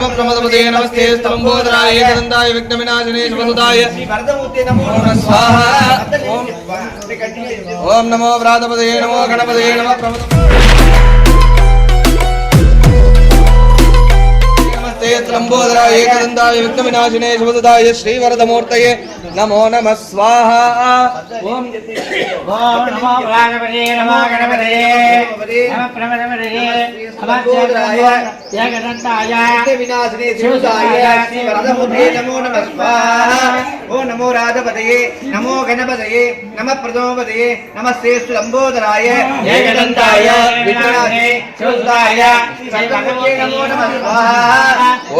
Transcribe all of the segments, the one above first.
प्रमदपदे नमस्ते स्तंभोदराय एकदंताय विघ्नविनाशिने शिवसुताय स्वाहा। ओम नमो व्रातपदे नमो गणपदे नमः नमस्ते स्तंभोदराय एकदंताय विघ्नविनाशिने शिवसुताय श्रीवरदमूर्तये नमो नमः स्वाहा। ओम नमो व्रातपदे नमो गणपदे नमः प्रमदपदे नमः एकदंताय विनाशने शिवसाय श्रीवरदमूर्तये नमो नमः स्वाहा। ओम नमो राधपदये नमो गणपतये नमः प्रथमपदये नमस्ते लंबोदराय एकदंताय विनाशने शिवसाय श्रीवरदमूर्तये नमो नमः स्वाहा।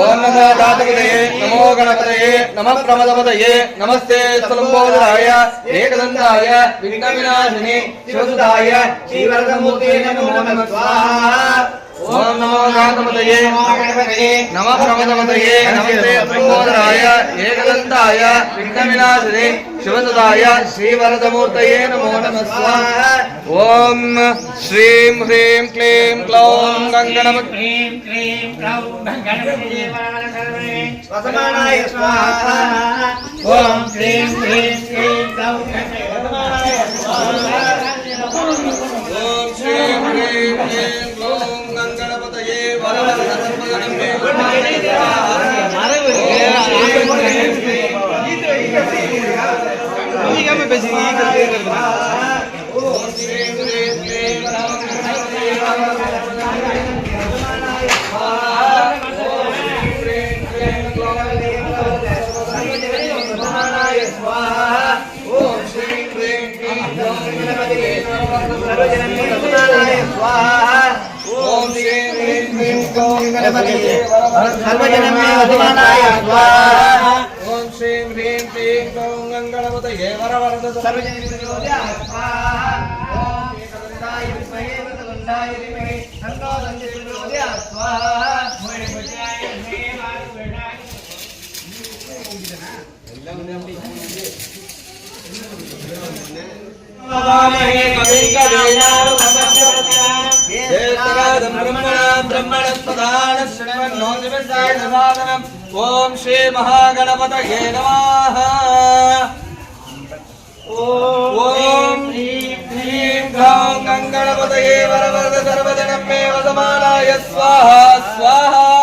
ओम नमो राधपदये नमो गणपतये नमः प्रमदपदये नमस्ते लंबोदराय एकदंताय विघ्नविनाशिने शिवसुताय श्रीवरदमूर्तये नमो नमः स्वाहा। ओम नमो गणपतये नमः प्रमदपदये नमस्ते लंबोदराय एकदंताय विघ्नविनाशिने शिवसुताय श्रीवरदमूर्तये नमो नमः स्वाहा। ओम श्रीं ह्रीं क्लीं क्लौं गणपतये वसमानाय स्वाहा। ओम श्रीं ह्रीं क्लीं क्लौं वसमानाय स्वाहा। ओम श्रीं ह्रीं क्लीं क्लौं गणपतये सर्वजनमे वसमानाय स्वाहा। ओम श्रीं ह्रीं क्लीं क्लौं गणपतये वरवरद सर्वजनमे स्वाहा। ओम एकदंताय विद्महे वक्रतुण्डाय धीमहि तन्नो दन्ति प्रचोदयात् स्वाहा। ओम श्री महागणपतये नमः। ओम ह्रीं क्लौं गणपतये वरवरद सर्वजनमे वसमानाय स्वाहा स्वाहा।